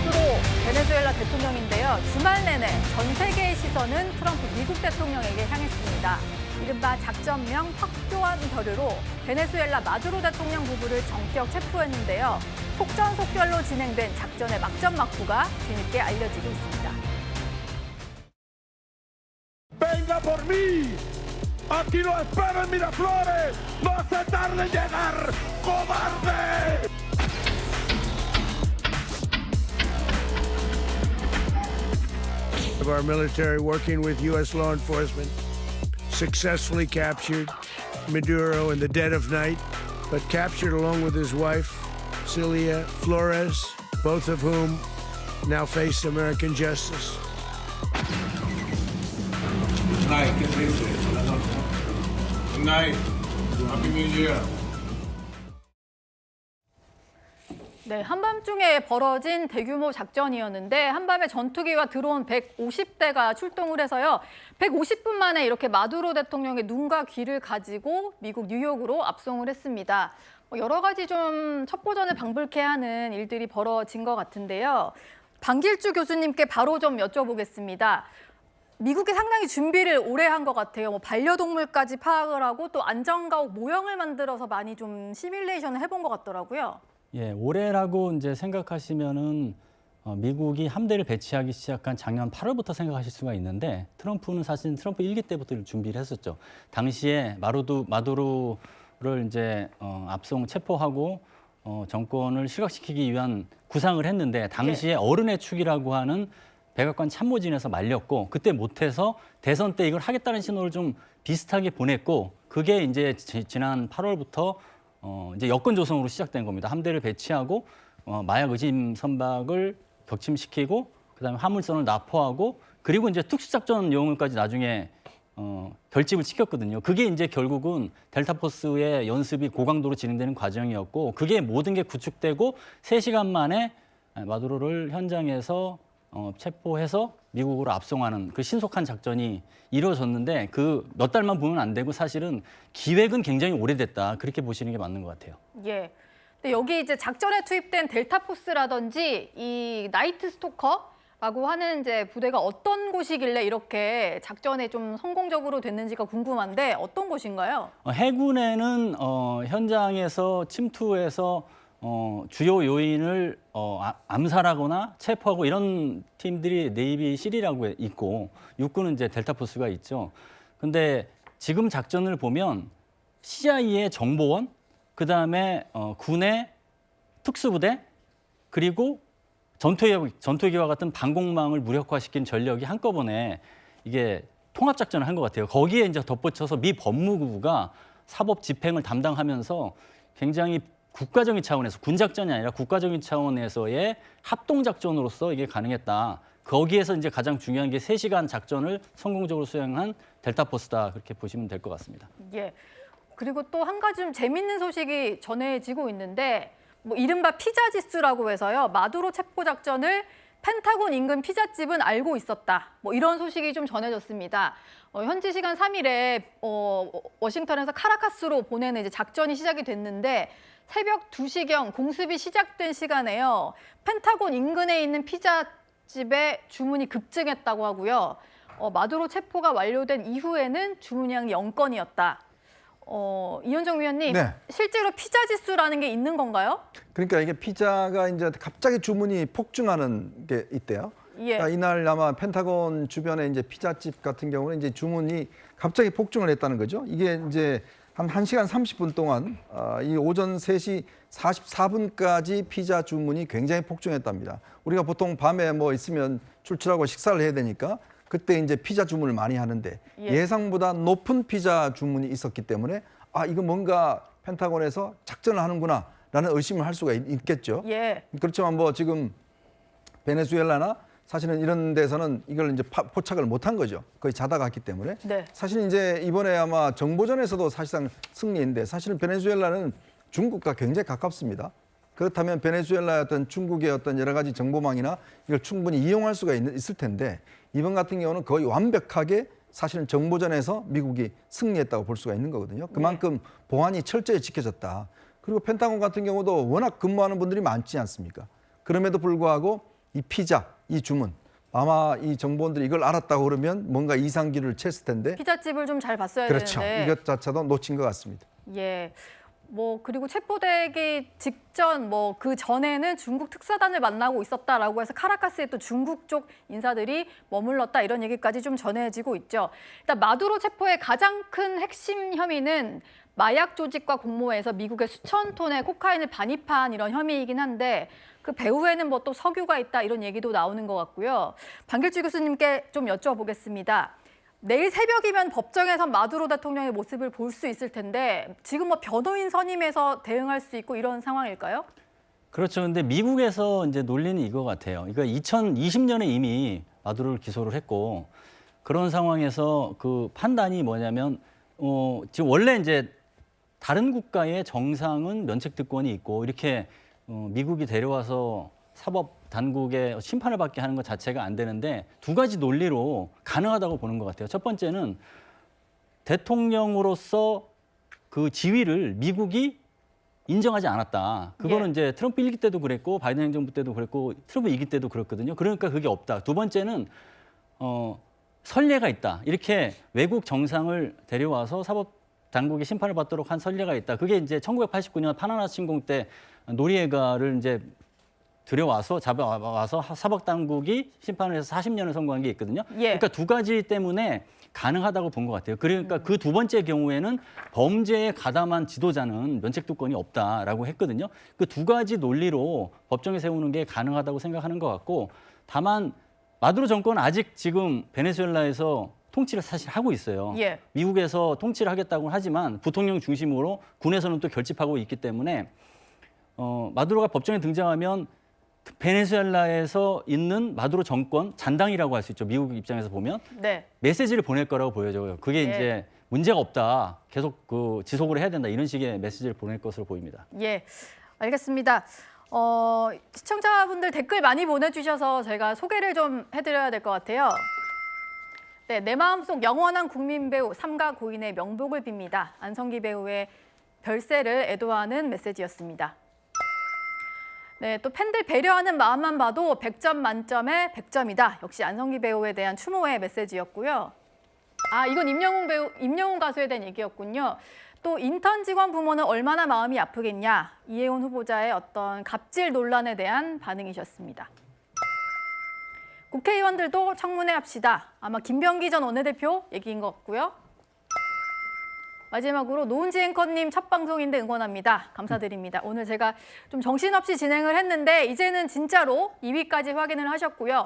마두로 베네수엘라 대통령인데요. 주말 내내 전 세계의 시선은 트럼프 미국 대통령에게 향했습니다. 이른바 작전명 확교한 결의로 베네수엘라 마두로 대통령 부부를 전격 체포했는데요. 속전속결로 진행된 작전의 막전막후가 뒤늦게 알려지고 있습니다. Venga por mí. Aquí lo espero en Miraflores. No se tarde en llegar, cobarde. Of our military working with U.S. law enforcement successfully captured Maduro in the dead of night, but captured along with his wife, Celia Flores, both of whom now face American justice. Good night. Get triste. Good night. Happy New Year. 네, 한밤중에 벌어진 대규모 작전이었는데 한밤에 전투기와 드론 150대가 출동을 해서요. 150분 만에 이렇게 마두로 대통령의 눈과 귀를 가지고 미국 뉴욕으로 압송을 했습니다. 여러 가지 좀 첩보전을 방불케 하는 일들이 벌어진 것 같은데요. 방길주 교수님께 바로 좀 여쭤보겠습니다. 미국이 상당히 준비를 오래 한 것 같아요. 반려동물까지 파악을 하고 또 안전가옥 모형을 만들어서 많이 좀 시뮬레이션을 해본 것 같더라고요. 예, 올해라고 이제 생각하시면은 미국이 함대를 배치하기 시작한 작년 8월부터 생각하실 수가 있는데 트럼프는 사실 트럼프 1기 때부터 준비를 했었죠. 당시에 마두로를 이제 압송 체포하고 정권을 실각시키기 위한 구상을 했는데 당시에 어른의 축이라고 하는 백악관 참모진에서 말렸고 그때 못해서 대선 때 이걸 하겠다는 신호를 좀 비슷하게 보냈고 그게 이제 지난 8월부터 이제 여건 조성으로 시작된 겁니다. 함대를 배치하고 마약 의심 선박을 격침시키고 그다음에 화물선을 납포하고 그리고 이제 특수작전 용어까지 나중에 결집을 시켰거든요. 그게 이제 결국은 델타포스의 연습이 고강도로 진행되는 과정이었고 그게 모든 게 구축되고 3시간 만에 마두로를 현장에서 체포해서 미국으로 압송하는 그 신속한 작전이 이루어졌는데 그 몇 달만 보면 안 되고 사실은 기획은 굉장히 오래됐다. 그렇게 보시는 게 맞는 것 같아요. 예. 근데 여기 이제 작전에 투입된 델타포스라든지 이 나이트 스토커라고 하는 이제 부대가 어떤 곳이길래 이렇게 작전에 좀 성공적으로 됐는지가 궁금한데 어떤 곳인가요? 해군에는 현장에서 침투해서 주요 요인을 암살하거나 체포하고 이런 팀들이 네이비 실이라고 있고 육군은 이제 델타포스가 있죠. 근데 지금 작전을 보면 CIA의 정보원, 그다음에 군의 특수부대, 그리고 전투기와 같은 방공망을 무력화시킨 전력이 한꺼번에 이게 통합작전을 한 것 같아요. 거기에 이제 덧붙여서 미 법무부가 사법 집행을 담당하면서 굉장히 국가적인 차원에서 군작전이 아니라 국가적인 차원에서의 합동작전으로서 이게 가능했다. 거기에서 이제 가장 중요한 게 3시간 작전을 성공적으로 수행한 델타포스다. 그렇게 보시면 될 것 같습니다. 예. 그리고 또 한 가지 좀 재밌는 소식이 전해지고 있는데 이른바 피자지수라고 해서요. 마두로 체포 작전을 펜타곤 인근 피자집은 알고 있었다. 이런 소식이 좀 전해졌습니다. 현지 시간 3일에 워싱턴에서 카라카스로 보내는 이제 작전이 시작이 됐는데 새벽 2시경 공습이 시작된 시간에요. 펜타곤 인근에 있는 피자집에 주문이 급증했다고 하고요. 마두로 체포가 완료된 이후에는 주문량이 0건이었다. 이현정 위원님, 네. 실제로 피자 지수라는 게 있는 건가요? 그러니까 이게 피자가 이제 갑자기 주문이 폭증하는 게 있대요. 예. 그러니까 이날 아마 펜타곤 주변에 이제 피자집 같은 경우는 이제 주문이 갑자기 폭증을 했다는 거죠. 이게 이제 한 1시간 30분 동안 이 오전 3시 44분까지 피자 주문이 굉장히 폭증했답니다. 우리가 보통 밤에 뭐 있으면 출출하고 식사를 해야 되니까 그때 이제 피자 주문을 많이 하는데 예상보다 높은 피자 주문이 있었기 때문에 이거 뭔가 펜타곤에서 작전을 하는구나라는 의심을 할 수가 있겠죠. 예. 그렇지만 뭐 지금 베네수엘라나 사실은 이런 데서는 이걸 이제 포착을 못한 거죠. 거의 자다 갔기 때문에. 네. 사실 이제 이번에 아마 정보전에서도 사실상 승리인데 사실은 베네수엘라는 중국과 굉장히 가깝습니다. 그렇다면 베네수엘라의 어떤 중국의 어떤 여러 가지 정보망이나 이걸 충분히 이용할 수가 있을 텐데 이번 같은 경우는 거의 완벽하게 사실은 정보전에서 미국이 승리했다고 볼 수가 있는 거거든요. 그만큼 보안이 철저히 지켜졌다. 그리고 펜타곤 같은 경우도 워낙 근무하는 분들이 많지 않습니까? 그럼에도 불구하고 이 피자, 이 주문 아마 이 정보원들이 이걸 알았다고 그러면 뭔가 이상기를 챘을 텐데 피자집을 좀 잘 봤어야 그렇죠. 되는데. 이것 자체도 놓친 것 같습니다. 예. 뭐 그리고 체포되기 직전 뭐 그 전에는 중국 특사단을 만나고 있었다라고 해서 카라카스에 또 중국 쪽 인사들이 머물렀다 이런 얘기까지 좀 전해지고 있죠. 일단 마두로 체포의 가장 큰 핵심 혐의는 마약 조직과 공모해서 미국에 수천 톤의 코카인을 반입한 이런 혐의이긴 한데 그 배후에는 뭐 또 석유가 있다 이런 얘기도 나오는 것 같고요. 방길주 교수님께 좀 여쭤보겠습니다. 내일 새벽이면 법정에서 마두로 대통령의 모습을 볼 수 있을 텐데 지금 뭐 변호인 선임해서 대응할 수 있고 이런 상황일까요? 그렇죠. 근데 미국에서 이제 논리는 이거 같아요. 그러니까 2020년에 이미 마두로를 기소를 했고 그런 상황에서 그 판단이 뭐냐면 지금 원래 이제 다른 국가의 정상은 면책특권이 있고 이렇게 미국이 데려와서 사법 당국의 심판을 받게 하는 것 자체가 안 되는데 두 가지 논리로 가능하다고 보는 것 같아요. 첫 번째는 대통령으로서 그 지위를 미국이 인정하지 않았다. 그거는 예. 이제 트럼프 1기 때도 그랬고 바이든 행정부 때도 그랬고 트럼프 2기 때도 그랬거든요. 그러니까 그게 없다. 두 번째는 선례가 있다. 이렇게 외국 정상을 데려와서 사법 당국이 심판을 받도록 한 선례가 있다. 그게 이제 1989년 파나마 침공 때 노리에가를 이제 들여와서 잡아와서 사법 당국이 심판을 해서 40년을 선고한 게 있거든요. 예. 그러니까 두 가지 때문에 가능하다고 본 것 같아요. 그러니까 그 두 번째 경우에는 범죄에 가담한 지도자는 면책특권이 없다라고 했거든요. 그 두 가지 논리로 법정에 세우는 게 가능하다고 생각하는 것 같고 다만 마두로 정권은 아직 지금 베네수엘라에서 통치를 사실 하고 있어요. 예. 미국에서 통치를 하겠다고 하지만 부통령 중심으로 군에서는 또 결집하고 있기 때문에 마두로가 법정에 등장하면 베네수엘라에서 있는 마두로 정권 잔당이라고 할 수 있죠. 미국 입장에서 보면 네. 메시지를 보낼 거라고 보여져요. 그게 예. 이제 문제가 없다. 계속 그 지속을 해야 된다. 이런 식의 메시지를 보낼 것으로 보입니다. 예. 알겠습니다. 시청자분들 댓글 많이 보내주셔서 제가 소개를 좀 해드려야 될 것 같아요. 네, 내 마음속 영원한 국민 배우 삼가 고인의 명복을 빕니다. 안성기 배우의 별세를 애도하는 메시지였습니다. 네, 또 팬들 배려하는 마음만 봐도 100점 만점에 100점이다. 역시 안성기 배우에 대한 추모의 메시지였고요. 아, 이건 임영웅 가수에 대한 얘기였군요. 또 인턴 직원 부모는 얼마나 마음이 아프겠냐. 이혜원 후보자의 어떤 갑질 논란에 대한 반응이셨습니다. 국회의원들도 청문회 합시다. 아마 김병기 전 원내대표 얘기인 것 같고요. 마지막으로 노은지 앵커님 첫 방송인데 응원합니다. 감사드립니다. 오늘 제가 좀 정신없이 진행을 했는데 이제는 진짜로 2위까지 확인을 하셨고요.